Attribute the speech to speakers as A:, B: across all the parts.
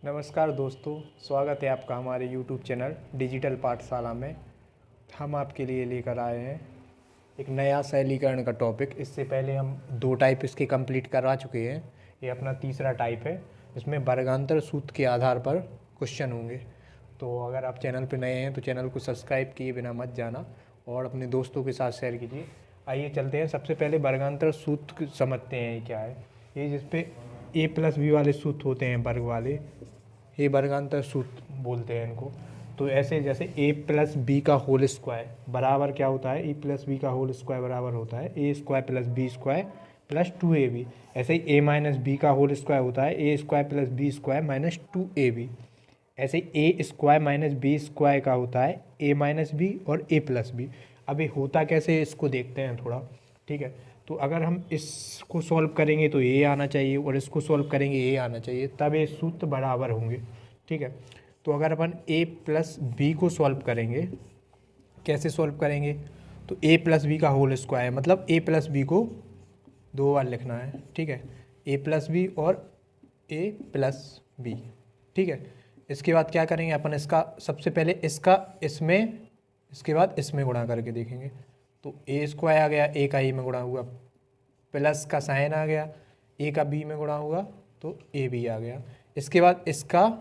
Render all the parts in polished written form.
A: नमस्कार दोस्तों, स्वागत है आपका हमारे YouTube चैनल डिजिटल पाठशाला में। हम आपके लिए लेकर आए हैं एक नया सरलीकरण का टॉपिक। इससे पहले हम 2 टाइप इसके कंप्लीट करा चुके हैं। ये अपना तीसरा टाइप है। इसमें वर्गांतर सूत्र के आधार पर क्वेश्चन होंगे। तो अगर आप चैनल पर नए हैं तो चैनल को सब्सक्राइब किए बिना मत जाना और अपने दोस्तों के साथ शेयर कीजिए। आइए चलते हैं, सबसे पहले वर्गांतर सूत्र समझते हैं ये क्या है। ये जिसपे a+b वाले सूत्र होते हैं वर्ग वाले, ये वर्गांतर सूत्र बोलते हैं इनको। तो ऐसे जैसे a+b का होल स्क्वायर बराबर क्या होता है, a+b का होल स्क्वायर बराबर होता है a² + b² + 2ab। ऐसे ही a-b का होल स्क्वायर होता है a² + b² - 2ab। ऐसे ही a² - b² का होता है a-b और a+b। अभी होता कैसे इसको देखते हैं थोड़ा, ठीक है। तो अगर हम इसको सॉल्व करेंगे तो ये आना चाहिए और इसको सॉल्व करेंगे ये आना चाहिए, तब ये सूत्र बराबर होंगे, ठीक है। तो अगर अपन a+b को सॉल्व करेंगे, कैसे सॉल्व करेंगे, तो a+b का होल स्क्वायर मतलब a+b को 2 बार लिखना है, ठीक है। a+b और a+b, ठीक है। इसके बाद क्या करेंगे अपन, इसका सबसे पहले इसका इसमें, इसके बाद इसमें गुणा करके देखेंगे। तो a² आ गया, a का a में गुणा हुआ, प्लस का साइन आ गया, a का b में गुणा हुआ तो ab आ गया। इसके बाद इसका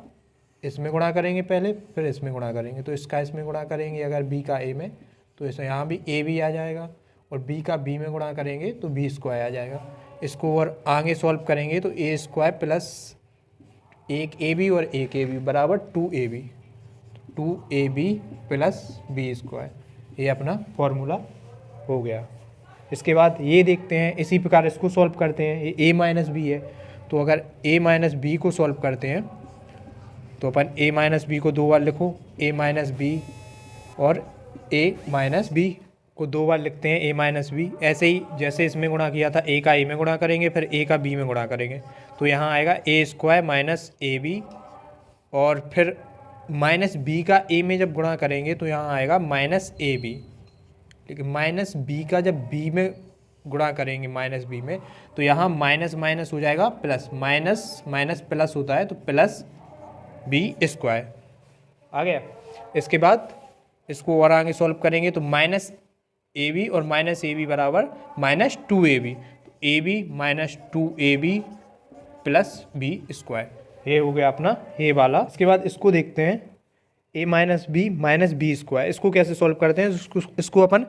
A: इसमें गुणा करेंगे पहले, फिर इसमें गुणा करेंगे। तो इसका इसमें गुणा करेंगे अगर b का a में, तो इसे यहाँ भी ab आ जाएगा, और b का b में गुणा करेंगे तो b² आ जाएगा। इसको और आगे सॉल्व करेंगे तो a² प्लस 1ab और 1ab बराबर 2ab, 2ab प्लस b²। ये अपना फॉर्मूला हो गया। इसके बाद ये देखते हैं, इसी प्रकार इसको सॉल्व करते हैं। ये a-b है, तो अगर a-b को सॉल्व करते हैं तो अपन a-b को 2 बार लिखो, a-b और a-b को 2 बार लिखते हैं a-b। ऐसे ही जैसे इसमें गुणा किया था, a का a में गुणा करेंगे, फिर a का b में गुणा करेंगे। तो यहाँ आएगा a² - ab, और फिर -b का a में जब गुणा करेंगे तो यहाँ आएगा -ab। लेकिन -b का जब b में गुणा करेंगे -b में, तो यहाँ माइनस माइनस हो जाएगा प्लस, माइनस माइनस प्लस होता है तो प्लस b² आ गया। इसके बाद इसको और आगे सॉल्व करेंगे तो -ab और -ab बराबर -2ab, ab - 2ab plus b²। ये हो गया अपना ये वाला। इसके बाद इसको देखते हैं, a-b - b²। इसको कैसे सॉल्व करते हैं, इसको अपन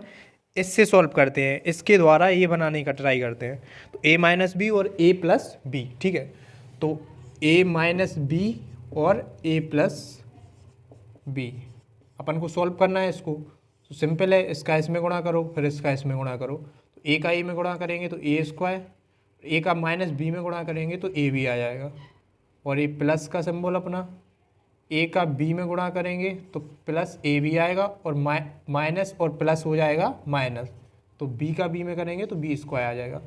A: इससे सॉल्व करते हैं, इसके द्वारा ये बनाने का ट्राई करते हैं। तो a-b और a+b, ठीक है। तो a-b और a+b अपन को सॉल्व करना है इसको। तो सिंपल है, इसका इसमें गुणा करो, फिर इसका इसमें गुणा करो। तो a का a में गुणा करेंगे तो a², a का -b में गुणा करेंगे तो ab आ जाएगा, और ये प्लस का सिंबल अपना, a का b में गुणा करेंगे तो प्लस ab आएगा, और माइनस और प्लस हो जाएगा माइनस, तो b का b में करेंगे तो b² आ जाएगा।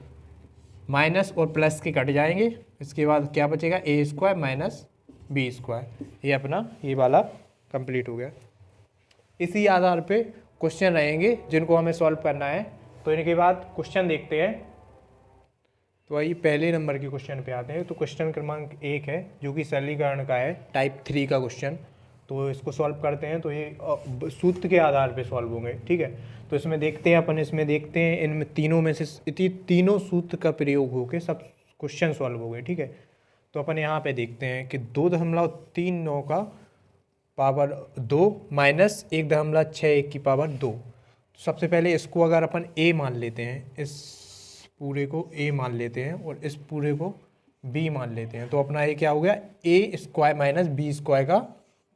A: माइनस और प्लस के कट जाएंगे, इसके बाद क्या बचेगा, a² - b²। ये अपना ये वाला कंप्लीट हो गया। इसी आधार पे क्वेश्चन रहेंगे जिनको हमें सॉल्व करना है। तो इनके बाद क्वेश्चन देखते हैं। तो आइए पहले नंबर के क्वेश्चन पे आते हैं। तो क्वेश्चन क्रमांक 1 है, जो कि सरलीकरण का है, टाइप 3 का क्वेश्चन। तो इसको सॉल्व करते हैं, तो ये सूत्र के आधार पे सॉल्व होंगे, ठीक है। तो इसमें देखते हैं अपन, इसमें देखते हैं इनमें तीनों में से तीनों सूत्र का प्रयोग होकर सब क्वेश्चन सॉल्व हो गए, ठीक है। तो अपन यहाँ पे देखते हैं कि 2.39 का पावर 2 माइनस 1.61 की पावर 2। सबसे पहले इसको अगर अपन a मान लेते हैं, इस पूरे को a मान लेते हैं और इस पूरे को b मान लेते हैं, तो अपना ये क्या हो गया, a² - b² का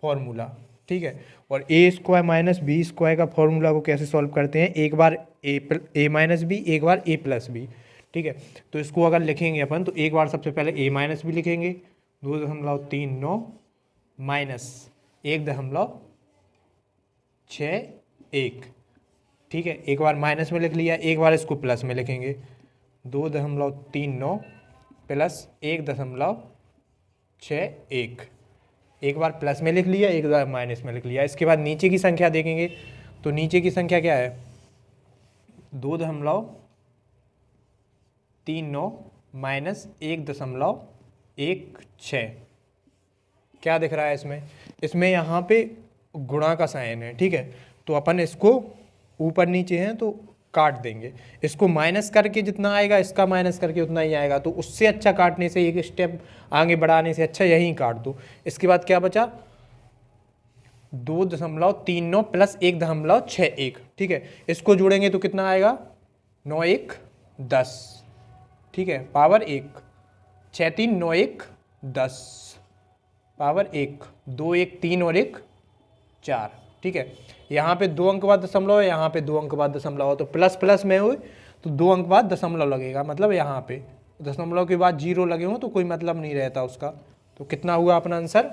A: फॉर्मूला, ठीक है। और a² - b² का फॉर्मूला को कैसे सॉल्व करते हैं, एक बार a - b, एक बार a+b, ठीक है। तो इसको अगर लिखेंगे अपन, तो एक बार सबसे पहले a - b लिखेंगे, 2.39 माइनस 1.61, ठीक है। एक बार माइनस में लिख लिया, एक बार इसको प्लस में लिखेंगे, 2.39 प्लस 1.61। एक बार प्लस में लिख लिया, एक बार माइनस में लिख लिया। इसके बाद नीचे की संख्या देखेंगे, तो नीचे की संख्या क्या है, 2.39 माइनस 1.16, क्या दिख रहा है इसमें, इसमें यहाँ पे गुणा का साइन है, ठीक है। तो अपन इसको ऊपर नीचे हैं तो काट देंगे, इसको माइनस करके जितना आएगा इसका माइनस करके उतना ही आएगा। तो उससे अच्छा काटने से, एक स्टेप आगे बढ़ाने से अच्छा यहीं काट दो। इसके बाद क्या बचा, 2.39 प्लस 1.61, ठीक है। इसको जोड़ेंगे तो कितना आएगा, 9 1 10, ठीक है, पावर 1, 6 3 9 1 10, पावर 1, 2 1 3 और 1 4, ठीक है। यहाँ पे 2 अंक बाद दशमलव है, यहाँ पे 2 अंक बाद दशमलव है, तो प्लस प्लस में हुए तो 2 अंक बाद दशमलव लगेगा, मतलब यहाँ पे दशमलव के बाद 0 लगे हों तो कोई मतलब नहीं रहता उसका। तो कितना हुआ अपना आंसर,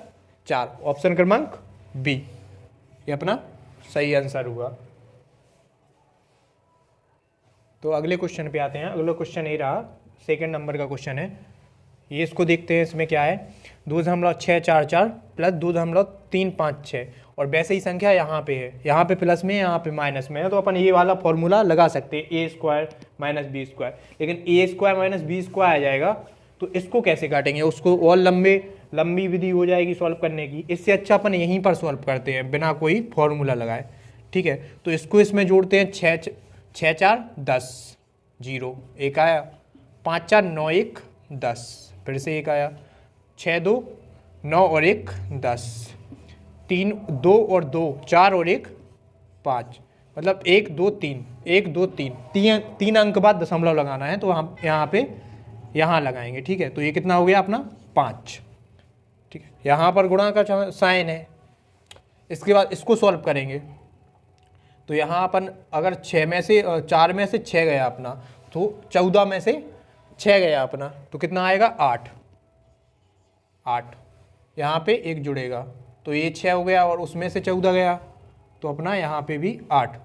A: 4, ऑप्शन क्रमांक बी, ये अपना सही आंसर हुआ। तो अगले क्वेश्चन पे आते हैं। अगला क्वेश्चन ये रहा, सेकंड नंबर का क्वेश्चन है ये, इसको देखते हैं। इसमें क्या है, 2.644 प्लस 2.356 और वैसे ही संख्या यहाँ पे है, यहाँ पे प्लस में है, यहाँ पे माइनस में है। तो अपन ये वाला फॉर्मूला लगा सकते हैं, ए स्क्वायर माइनस बी स्क्वायर, लेकिन ए स्क्वायर माइनस बी स्क्वायर आ जाएगा तो इसको कैसे काटेंगे, उसको और लंबी विधि हो जाएगी सॉल्व करने की। इससे अच्छा अपन यहीं पर सॉल्व करते हैं बिना कोई फॉर्मूला लगाए, ठीक है। तो इसको इसमें जोड़ते हैं, 6 4 10 0 एक आया, 5 4 9 1 10, फिर से एक आया, 6 2 9 और 1 10, 3 2 और 2 4 और 1 5, मतलब 1 2 3 1 2 3 तीन अंक बाद दशमलव लगाना है, तो हम यहाँ पे यहाँ लगाएंगे, ठीक है। तो ये कितना हो गया अपना 5, ठीक है। यहाँ पर गुणा का साइन है। इसके बाद इसको सॉल्व करेंगे तो यहाँ अपन अगर 6 में से 4 में से 6 गया अपना, तो 14 में से 6 गया अपना, तो कितना आएगा 8, यहाँ पे 1 जुड़ेगा तो ये 6 हो गया, और उसमें से 14 गया तो अपना यहाँ पे भी 8,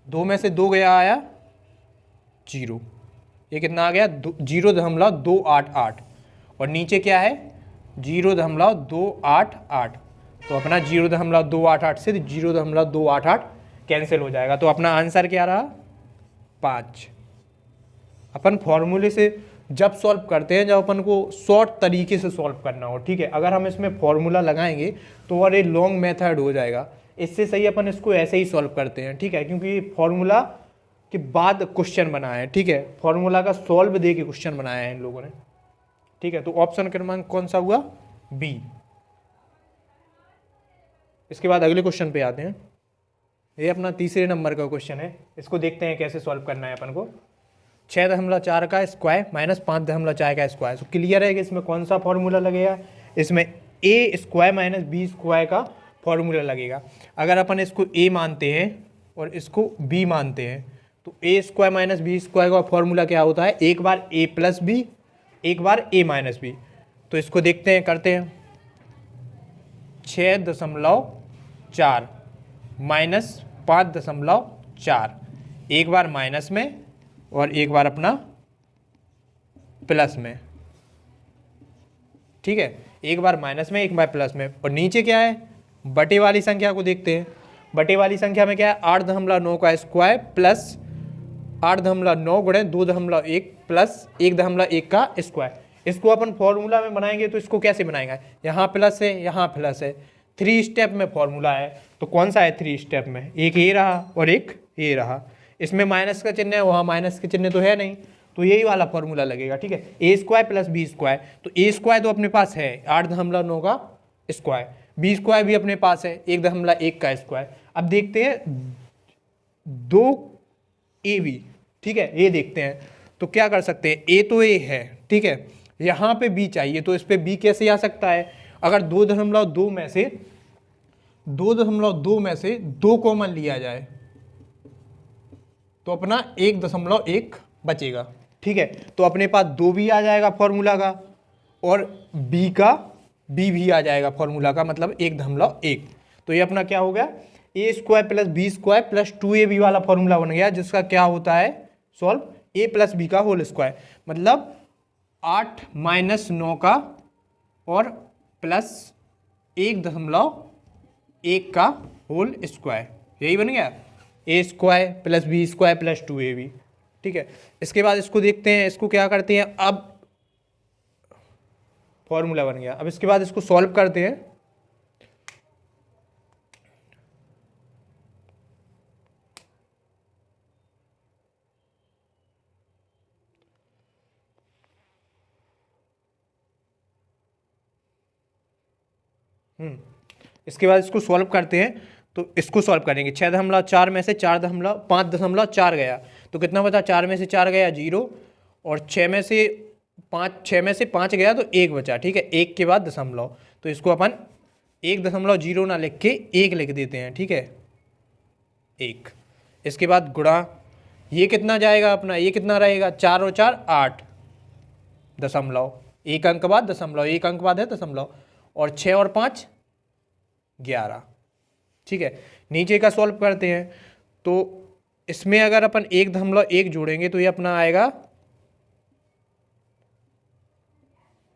A: 2 में से 2 गया आया 0, ये कितना आ गया 0.288, और नीचे क्या है 0.288, तो अपना 0.288 से 0.288 कैंसिल हो जाएगा। तो अपना आंसर क्या रहा 5। अपन फॉर्मूले से जब सॉल्व करते हैं, जब अपन को शॉर्ट तरीके से सॉल्व करना हो, ठीक है, अगर हम इसमें फॉर्मूला लगाएंगे तो और ये लॉन्ग मेथड हो जाएगा। इससे सही अपन इसको ऐसे ही सॉल्व करते हैं, ठीक है, क्योंकि फॉर्मूला के बाद क्वेश्चन बनाया है, ठीक है, फॉर्मूला का सॉल्व दे के क्वेश्चन बनाया है इन लोगों ने, ठीक है। तो ऑप्शन क्रमांक कौन सा हुआ, बी। इसके बाद अगले क्वेश्चन पे आते हैं। ये अपना तीसरे नंबर का क्वेश्चन है, इसको देखते हैं कैसे सॉल्व करना है अपन को। 6.4 का स्क्वायर माइनस 5.4 का स्क्वायर। तो क्लियर है कि इसमें कौन सा फॉर्मूला लगेगा, इसमें ए स्क्वायर माइनस बी स्क्वायर का फॉर्मूला लगेगा। अगर अपन इसको ए मानते हैं और इसको बी मानते हैं, तो ए स्क्वायर माइनस बी स्क्वायर का फॉर्मूला क्या होता है, एक बार ए प्लस बी, एक बार ए माइनस बी। तो इसको देखते हैं, करते हैं। 6.4 माइनस 5.4, एक बार माइनस में और एक बार अपना प्लस में, ठीक है, एक बार माइनस में एक बार प्लस में। और नीचे क्या है, बटे वाली संख्या को देखते हैं। बटे वाली संख्या में क्या है, 8.9 का स्क्वायर प्लस 8.9 गुणे 2.1 प्लस 1.1 का स्क्वायर। इसको अपन फॉर्मूला में बनाएंगे तो इसको कैसे बनाएंगे, यहाँ प्लस है यहाँ प्लस है, 3 स्टेप में फॉर्मूला है। तो कौन सा है 3 स्टेप में, एक ये रहा और एक ये रहा। इसमें माइनस का चिन्ह है, वहाँ माइनस के चिन्ह तो है नहीं, तो यही वाला फॉर्मूला लगेगा, ठीक है। A square plus B square, तो ए स्क्वायर तो अपने पास है 8.9 का स्क्वायर, बी स्क्वायर भी अपने पास है 1.1 का स्क्वायर। अब देखते हैं 2ab, ठीक है, ये देखते हैं। तो क्या कर सकते हैं, ए तो ए है, ठीक है, यहाँ पे बी चाहिए, तो इस पे बी कैसे आ सकता है, अगर 2.2 में से 2 कॉमन लिया जाए तो अपना 1.1 बचेगा, ठीक है। तो अपने पास 2 भी आ जाएगा फॉर्मूला का, और बी भी आ जाएगा फॉर्मूला का, मतलब 1.1। तो ये अपना क्या हो गया, A square plus B square plus 2ab वाला फॉर्मूला बन गया, जिसका क्या होता है सॉल्व ए प्लस बी का होल स्क्वायर, मतलब 8 माइनस 9 का और प्लस 1.1 का होल स्क्वायर, यही बन गया A square plus B square plus 2ab, ठीक है। इसके बाद इसको देखते हैं, इसको क्या करते हैं, अब फॉर्मूला बन गया। अब इसके बाद इसको सॉल्व करते हैं, इसके बाद इसको सॉल्व करते हैं, तो इसको सॉल्व करेंगे। 6.4 में से 5.4 गया तो कितना बचा, 4 में से 4 गया 0, और 6 में से 5 गया तो 1 बचा। ठीक है, 1 के बाद दशमलव, तो इसको अपन 1.0 ना लिख के 1 लिख देते हैं। ठीक है, 1। इसके बाद गुणा, ये कितना जाएगा अपना, ये कितना रहेगा, 4 और 4 8 दशमलव, 1 अंक बाद दशमलव, 1 अंक बाद है दशमलव, और 6 और 5 11। ठीक है, नीचे का सॉल्व करते हैं, तो इसमें अगर अपन 1.1 जोड़ेंगे तो ये अपना आएगा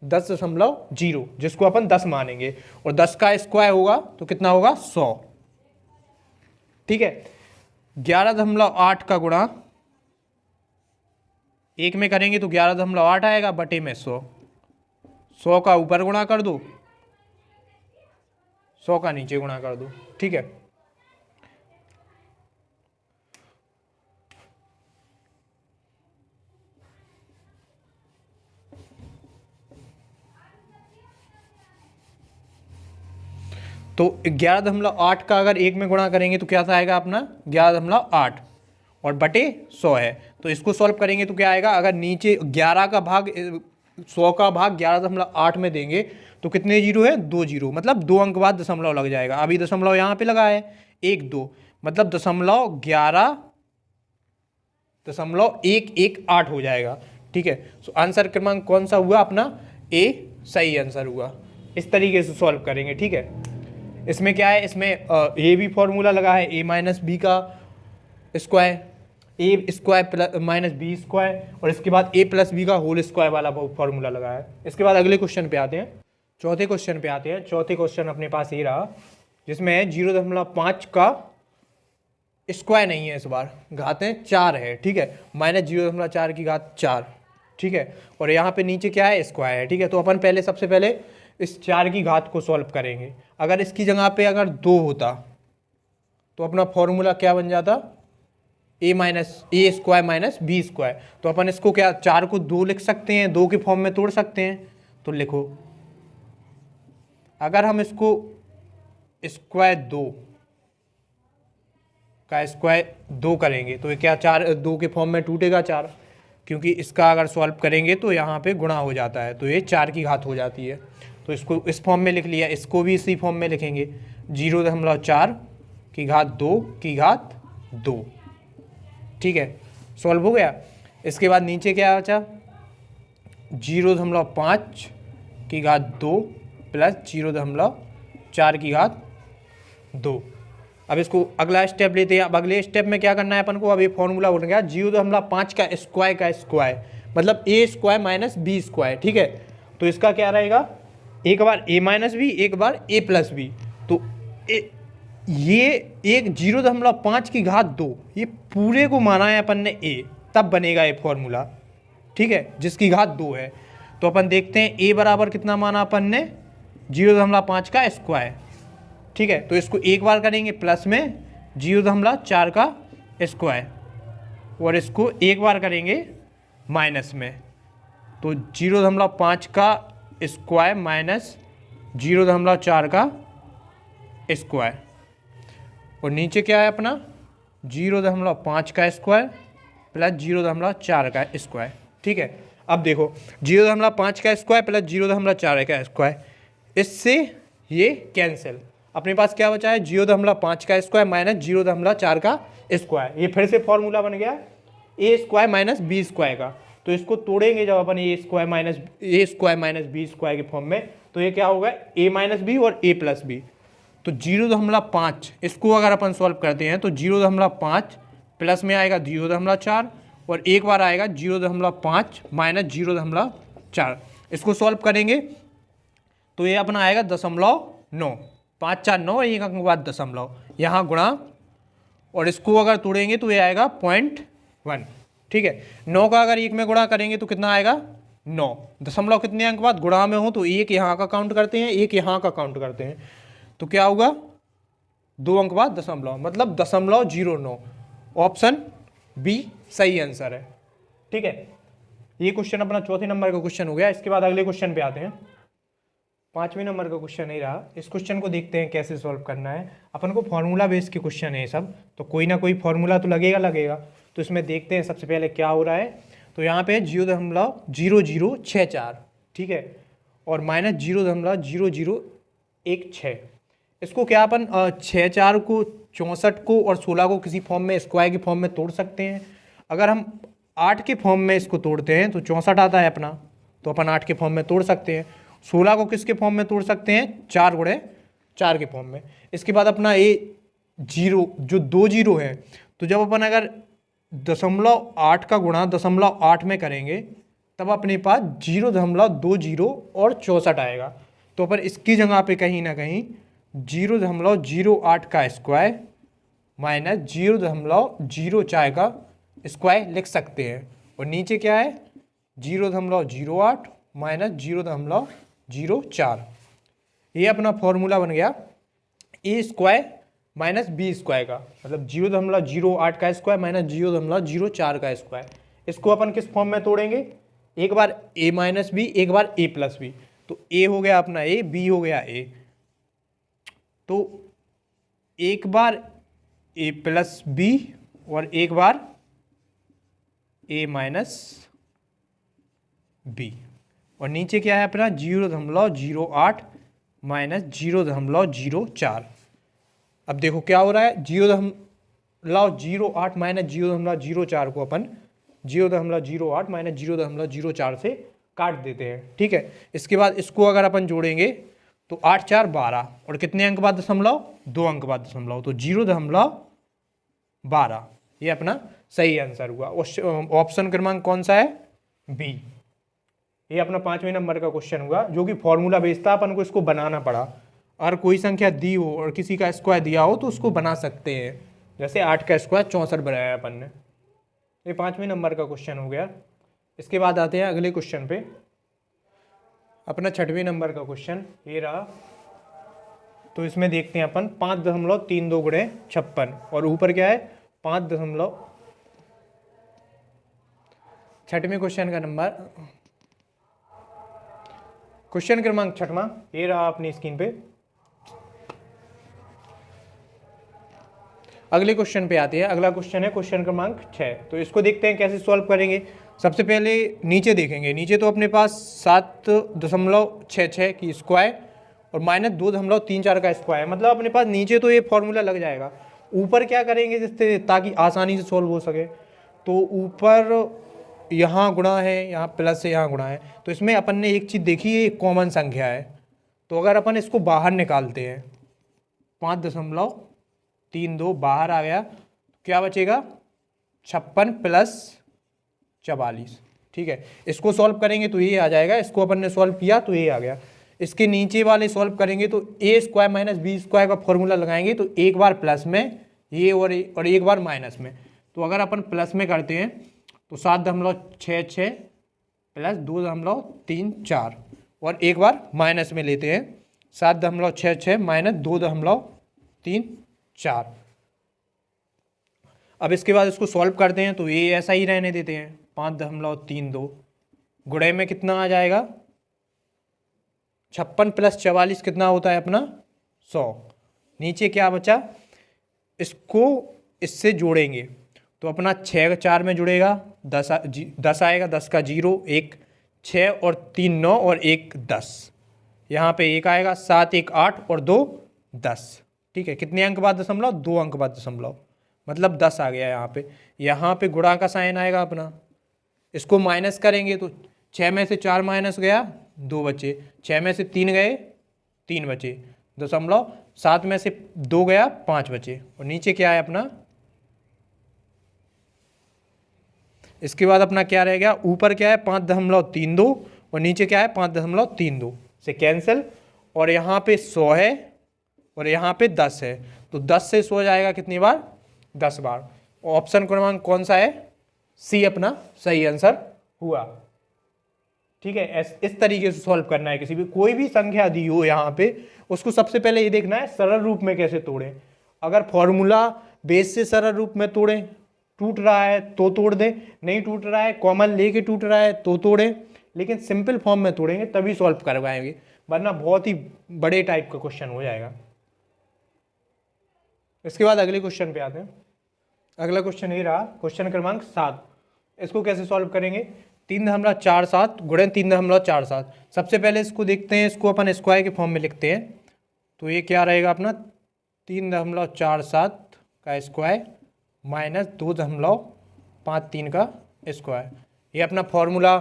A: 10.0, जिसको अपन 10 मानेंगे, और 10 का स्क्वायर होगा तो कितना होगा, 100। ठीक है, 11.8 का गुणा 1 में करेंगे तो 11.8 आएगा, बटे में 100। 100 का ऊपर गुणा कर दो, 100 का नीचे गुणा कर दो। ठीक है, तो 11.8 का अगर 1 में गुणा करेंगे तो क्या आएगा अपना 11.8, और बटे 100 है, तो इसको सॉल्व करेंगे तो क्या आएगा, अगर नीचे 11 का भाग 100 का भाग 11.8 में देंगे तो कितने जीरो है, 2 जीरो, मतलब 2 अंक बाद दशमलव लग जाएगा। अभी दशमलव यहाँ पे लगा है 1 2, मतलब 11.118 हो जाएगा। ठीक है, तो आंसर क्रमांक कौन सा हुआ अपना, ए सही आंसर हुआ। इस तरीके से सॉल्व करेंगे। ठीक है, इसमें क्या है, इसमें ये भी फॉर्मूला लगा है, a माइनस बी का square, A square plus minus B square, और इसके बाद a प्लस बी का होल स्क्वायर वाला फॉर्मूला लगा है। इसके बाद अगले क्वेश्चन पे आते हैं, चौथे क्वेश्चन पे आते हैं। चौथे क्वेश्चन अपने पास ये रहा, जिसमें 0.5 का स्क्वायर नहीं है, इस बार घातें 4 है। ठीक है, माइनस 0.4 की घात 4। ठीक है, और यहाँ पे नीचे क्या है, स्क्वायर है। ठीक है, तो अपन पहले सबसे पहले इस 4 की घात को सॉल्व करेंगे। अगर इसकी जगह पे अगर 2 होता तो अपना फॉर्मूला क्या बन जाता, ए स्क्वायर माइनस बी स्क्वायर। तो अपन इसको क्या 4 को 2 लिख सकते हैं, 2 के फॉर्म में तोड़ सकते हैं। तो लिखो, अगर हम इसको स्क्वायर 2 का स्क्वायर 2 करेंगे तो ये क्या 4 2 के फॉर्म में टूटेगा 4, क्योंकि इसका अगर सॉल्व करेंगे तो यहाँ पे गुणा हो जाता है, तो ये 4 की घात हो जाती है। तो इसको इस फॉर्म में लिख लिया, इसको भी इसी फॉर्म में लिखेंगे, 0.4 की घात 2 की घात 2। ठीक है, सॉल्व हो गया। इसके बाद नीचे क्या बचा, 0.5 की घात 2 प्लस 0.4 की घात 2। अब इसको अगला स्टेप लेते हैं। अब अगले स्टेप में क्या करना है अपन को, अब ये फॉर्मूला बन गया 0.5 का स्क्वायर, मतलब ए स्क्वायर माइनस बी स्क्वायर। ठीक है, तो इसका क्या रहेगा, एक बार a माइनस बी, एक बार a प्लस बी। तो ये एक 0.5 की घात 2, ये पूरे को माना है अपन ने a, तब बनेगा ये फॉर्मूला। ठीक है, जिसकी घात 2 है। तो अपन देखते हैं a बराबर कितना माना अपन ने, 0.5 का स्क्वायर। ठीक है, तो इसको एक बार करेंगे प्लस में 0.4 का स्क्वायर, और इसको एक बार करेंगे माइनस में, तो 0.5 का स्क्वायर माइनस 0.4 का स्क्वायर, और नीचे क्या है अपना 0.5 का स्क्वायर प्लस 0.4 का स्क्वायर। ठीक है, अब देखो 0.5 का स्क्वायर प्लस 0.4 का स्क्वायर, इससे ये कैंसिल, अपने पास क्या बचा है 0.5 का स्क्वायर माइनस 0.4 का स्क्वायर। ये फिर से फॉर्मूला बन गया A square minus B square का। तो इसको तोड़ेंगे जब अपन ए स्क्वायर माइनस बी स्क्वायर के फॉर्म में, तो ये क्या होगा a माइनस बी और a प्लस बी। तो 0.5 इसको अगर अपन सॉल्व करते हैं तो 0.5 प्लस में आएगा 0.4, और एक बार आएगा 0.5 माइनस 0.4। इसको सॉल्व करेंगे तो ये अपना आएगा 0.9, 5 4 9 और 1 अंक बाद दशमलव, यहाँ गुणा, और इसको अगर तोड़ेंगे तो ये आएगा 0.1। ठीक है, 9 का अगर 1 में गुणा करेंगे तो कितना आएगा 9, दशमलव कितने अंक बाद गुणा में हो तो 1 यहाँ का काउंट करते हैं, 1 यहाँ का काउंट करते हैं, तो क्या होगा 2 अंक बाद दशमलव, मतलब 0.09। ऑप्शन बी सही आंसर है। ठीक है, ये क्वेश्चन अपना चौथे नंबर का क्वेश्चन हो गया। इसके बाद अगले क्वेश्चन पे आते हैं। 5वें नंबर का क्वेश्चन ही रहा। इस क्वेश्चन को देखते हैं कैसे सॉल्व करना है। अपन को फार्मूला बेस्ड के क्वेश्चन है ये सब, तो कोई ना कोई फार्मूला तो लगेगा। तो इसमें देखते हैं सबसे पहले क्या हो रहा है। तो यहाँ पे 0.0064, ठीक है, और माइनस 0.0016। इसको क्या अपन 6 4 को 64 को और 16 को किसी फॉर्म में स्क्वायर की फॉर्म में तोड़ सकते हैं। अगर हम 8 के फॉर्म में इसको तोड़ते हैं तो 64 आता है अपना, तो अपन 8 के फॉर्म में तोड़ सकते हैं। 16 को किसके फॉर्म में तोड़ सकते हैं, 4 गुणे 4 के फॉर्म में। इसके बाद अपना ये 0 जो 2 0 है, तो जब अपन अगर 0.8 का गुणा 0.8 में करेंगे तब अपने पास 0.20 और 64 आएगा। तो अपन इसकी जगह पे कहीं ना कहीं 0.08 का स्क्वायर माइनस 0.04 का स्क्वायर लिख सकते हैं। और नीचे क्या है, 0.08 माइनस 0.04। ये अपना फॉर्मूला बन गया A square minus B square का, मतलब 0.08 का स्क्वायर माइनस 0.04 का स्क्वायर। इसको अपन किस फॉर्म में तोड़ेंगे, एक बार ए माइनस बी, एक बार ए प्लस बी। तो ए हो गया अपना ए, बी हो गया ए, तो एक बार ए प्लस बी और एक बार ए माइनस बी। और नीचे क्या है अपना 0.08 माइनस 0.04। अब देखो क्या हो रहा है, 0.08 माइनस 0.04 को अपन 0.08 माइनस 0.04 से काट देते हैं, ठीक है। इसके बाद इसको अगर अपन जोड़ेंगे तो 8 4 12 और कितने अंक बाद दशमलव, 2 अंक बाद दशमलव, तो 0.12। ये अपना सही आंसर हुआ। ऑप्शन क्रमांक कौन सा है, बी। ये अपना 5वें नंबर का क्वेश्चन हुआ जो कि फॉर्मूला बेस्ड था, अपन को इसको बनाना पड़ा। और कोई संख्या दी हो और किसी का स्क्वायर दिया हो तो उसको बना सकते हैं, जैसे 8 का स्क्वायर 64 बनाया अपन ने। ये 5वें नंबर का क्वेश्चन हो गया। इसके बाद आते हैं अगले क्वेश्चन पे। अपना 6वें नंबर का क्वेश्चन ये रहा। तो इसमें देखते हैं अपन 5.32 गुणे 56 और ऊपर क्या है 5. 6वें क्वेश्चन का नंबर, क्वेश्चन क्रमांक 6वां ये रहा अपनी स्क्रीन पे। अगले क्वेश्चन पे आते हैं। अगला क्वेश्चन है क्वेश्चन क्रमांक 6। तो इसको देखते हैं कैसे सॉल्व करेंगे। सबसे पहले नीचे देखेंगे। नीचे तो अपने पास 7.66 की स्क्वायर और माइनस 2.34 का स्क्वायर, मतलब अपने पास नीचे तो ये फॉर्मूला लग जाएगा। ऊपर क्या करेंगे जिससे ताकि आसानी से सॉल्व हो सके, तो ऊपर यहाँ गुणा है, यहाँ प्लस है, यहाँ गुणा है। तो इसमें अपन ने एक चीज़ देखी है, एक कॉमन संख्या है। तो अगर अपन इसको बाहर निकालते हैं 5.32 बाहर आ गया, तो क्या बचेगा 56 प्लस 44, ठीक है। इसको सॉल्व करेंगे तो ये आ जाएगा। इसको अपन ने सॉल्व किया तो ये आ गया। इसके नीचे वाले सॉल्व करेंगे तो ए स्क्वायर माइनस बी स्क्वायर का फॉर्मूला लगाएंगे तो एक बार प्लस में ये और एक बार माइनस में। तो अगर अपन प्लस में करते हैं तो 7.66 प्लस 2.34 और एक बार माइनस में लेते हैं 7.66 माइनस 2.34। अब इसके बाद इसको सॉल्व करते हैं तो ये ऐसा ही रहने देते हैं। 5.32 गुणे में कितना आ जाएगा 56 प्लस 44 कितना होता है अपना 100। नीचे क्या बचा, इसको इससे जोड़ेंगे तो अपना 6 4 में जुड़ेगा 10 आएगा, 10 का 0 1 6 और 3 9 और 1 10। यहाँ पे 1 आएगा, 7 1 8 और 2 10, ठीक है। कितने अंक बाद दशमलव, 2 अंक बाद दशमलव, मतलब 10 आ गया यहाँ पे। यहाँ पे गुणा का साइन आएगा अपना। इसको माइनस करेंगे तो 6 में से 4 माइनस गया 2 बचे, 6 में से 3 गए 3 बचे, दशमलव 7 में से 2 गया 5 बचे। और नीचे क्या है अपना, इसके बाद अपना क्या रह गया, ऊपर क्या है 5.32 और नीचे क्या है 5.32 से कैंसिल। और यहाँ पे 100 है और यहाँ पे 10 है, तो 10 से 100 जाएगा कितनी बार, 10 बार। ऑप्शन क्रमांक कौन सा है, सी अपना सही आंसर हुआ, ठीक है। इस तरीके से सॉल्व करना है। किसी भी कोई भी संख्या दी हो यहाँ पे, उसको सबसे पहले ये देखना है सरल रूप में कैसे तोड़ें। अगर फॉर्मूला बेस से सरल रूप में तोड़ें, टूट रहा है तो तोड़ दें, नहीं टूट रहा है कॉमन लेके टूट रहा है तो तोड़ें, लेकिन सिंपल फॉर्म में तोड़ेंगे तभी सॉल्व कर पाएंगे। वरना बहुत ही बड़े टाइप का क्वेश्चन हो जाएगा। इसके बाद अगले क्वेश्चन पे आते हैं। अगला क्वेश्चन ये रहा, क्वेश्चन क्रमांक 7। इसको कैसे सॉल्व करेंगे? 3.47 गुणन 3.47। सबसे पहले इसको देखते हैं, इसको अपन स्क्वायर के फॉर्म में लिखते हैं। तो ये क्या रहेगा अपना 3.47 का स्क्वायर माइनस 2.53 का स्क्वायर। ये अपना फॉर्मूला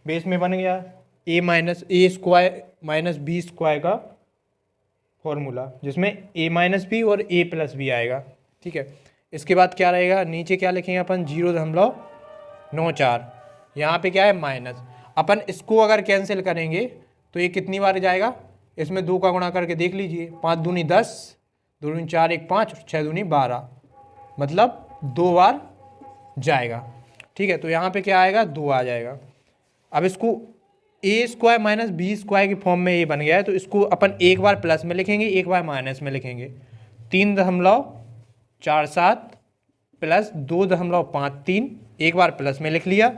A: बेस में बन गया, a minus a square minus B square का फॉर्मूला, जिसमें a माइनस बी और a प्लस बी आएगा। ठीक है, इसके बाद क्या रहेगा, नीचे क्या लिखेंगे अपन 0.94। यहाँ पे क्या है माइनस। अपन इसको अगर कैंसिल करेंगे तो ये कितनी बार जाएगा, इसमें 2 का गुणा करके देख लीजिए, 5 दूनी 10, 2 दूनी 4, 1 5, 6 दूनी 12, मतलब 2 बार जाएगा। ठीक है, तो यहाँ पे क्या आएगा 2 आ जाएगा। अब इसको ए स्क्वायर माइनस बी स्क्वायर की फॉर्म में ये बन गया है, तो इसको अपन एक बार प्लस में लिखेंगे, एक बार माइनस में लिखेंगे। 3.47 प्लस 2.53, एक बार प्लस में लिख लिया,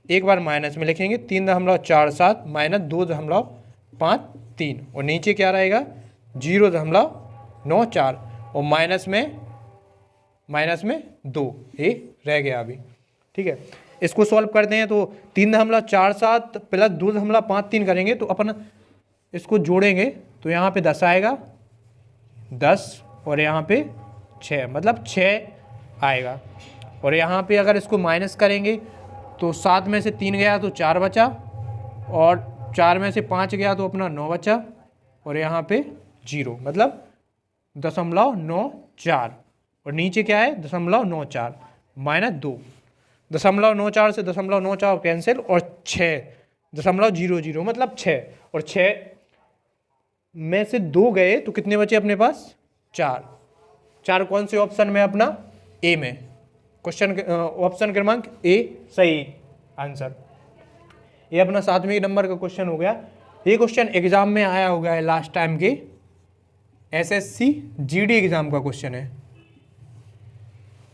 A: एक बार माइनस में लिखेंगे। 3.47 माइनस 2.53 और नीचे क्या रहेगा 0.94 और माइनस में 2, ये रह गया अभी। ठीक है, इसको सॉल्व करते हैं तो 3.47 प्लस 2.53 करेंगे तो अपन इसको जोड़ेंगे तो यहाँ पे 10 आएगा, 10 और यहाँ पे 6, मतलब 6 आएगा। और यहाँ पे अगर इसको माइनस करेंगे तो 7 में से 3 गया तो 4 बचा, और 4 में से 5 गया तो अपना 9 बचा, और यहाँ पे 0, मतलब 0.94। और नीचे क्या है 0.94 माइनस 2, 0.94 से 0.94 कैंसिल, और 6.00 मतलब 6, और 6 में से 2 गए तो कितने बचे अपने पास 4 कौन से ऑप्शन में, अपना ए में। क्वेश्चन ऑप्शन क्रमांक ए सही आंसर। ये अपना 7वें नंबर का क्वेश्चन हो गया। ये क्वेश्चन एग्जाम में आया हो गया है, लास्ट टाइम के एसएससी जीडी एग्जाम का क्वेश्चन है,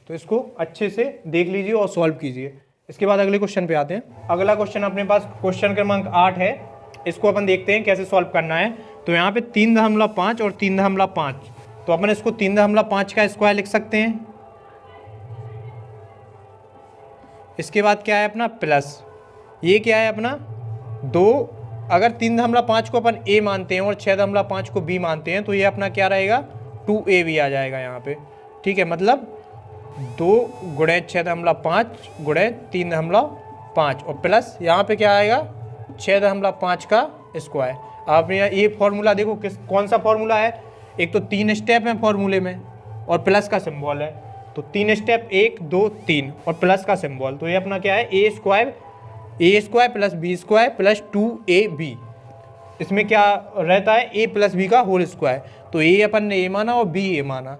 A: तो इसको अच्छे से देख लीजिए और सॉल्व कीजिए। इसके बाद अगले क्वेश्चन पे आते हैं। अगला क्वेश्चन अपने पास क्वेश्चन क्रमांक 8 है। इसको अपन देखते हैं कैसे सॉल्व करना है। तो यहाँ पे 3.5 और 3.5, तो अपन इसको 3.5 का स्क्वायर लिख सकते हैं। इसके बाद क्या है अपना प्लस, ये क्या है अपना 2, अगर 3.5 को अपन a मानते हैं और 6.5 को b मानते हैं तो ये अपना क्या रहेगा 2ab आ जाएगा यहाँ पे। ठीक है, मतलब 2 गुणे 6.5 गुणे 3.5 और प्लस यहाँ पे क्या आएगा 6.5 का स्क्वायर। आप यहाँ ये फॉर्मूला देखो कौन सा फॉर्मूला है, एक तो 3 स्टेप है फॉर्मूले में और प्लस का सिंबल है, तो 3 स्टेप 1 2 3 और प्लस का सिंबल, तो ये अपना क्या है A square plus B square plus 2ab। इसमें क्या रहता है a प्लस बी का होल स्क्वायर, तो a अपन ने a माना और b a माना,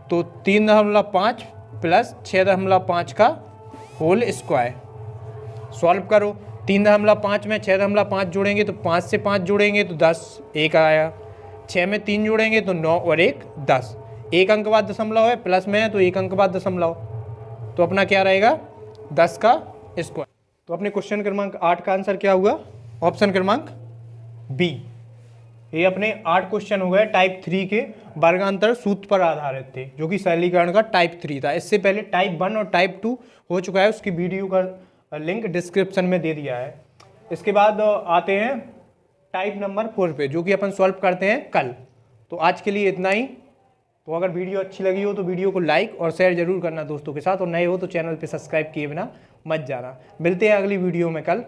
A: तो 3.5 प्लस 6.5 का होल स्क्वायर। सॉल्व करो, 3.5 में 6.5 जोड़ेंगे तो 5 से 5 जोड़ेंगे तो 10, 1 आया। 6 में 3 जोड़ेंगे तो 9 और 1 10, एक अंक बाद दशमलव है, प्लस में है तो एक अंक बाद दशमलव, तो अपना क्या रहेगा 10 का स्क्वायर। तो अपने क्वेश्चन क्रमांक 8 का आंसर क्या हुआ, ऑप्शन क्रमांक बी। ये अपने 8 क्वेश्चन हो गए टाइप 3 के वर्गांतर सूत्र पर आधारित थे, जो कि सरलीकरण का टाइप 3 था। इससे पहले टाइप 1 और टाइप 2 हो चुका है, उसकी वीडियो का लिंक डिस्क्रिप्शन में दे दिया है। इसके बाद आते हैं टाइप नंबर 4 पे, जो कि अपन सॉल्व करते हैं कल। तो आज के लिए इतना ही। तो अगर वीडियो अच्छी लगी हो तो वीडियो को लाइक और शेयर जरूर करना दोस्तों के साथ, और नए हो तो चैनल पे सब्सक्राइब किए बिना मत जाना। मिलते हैं अगली वीडियो में कल।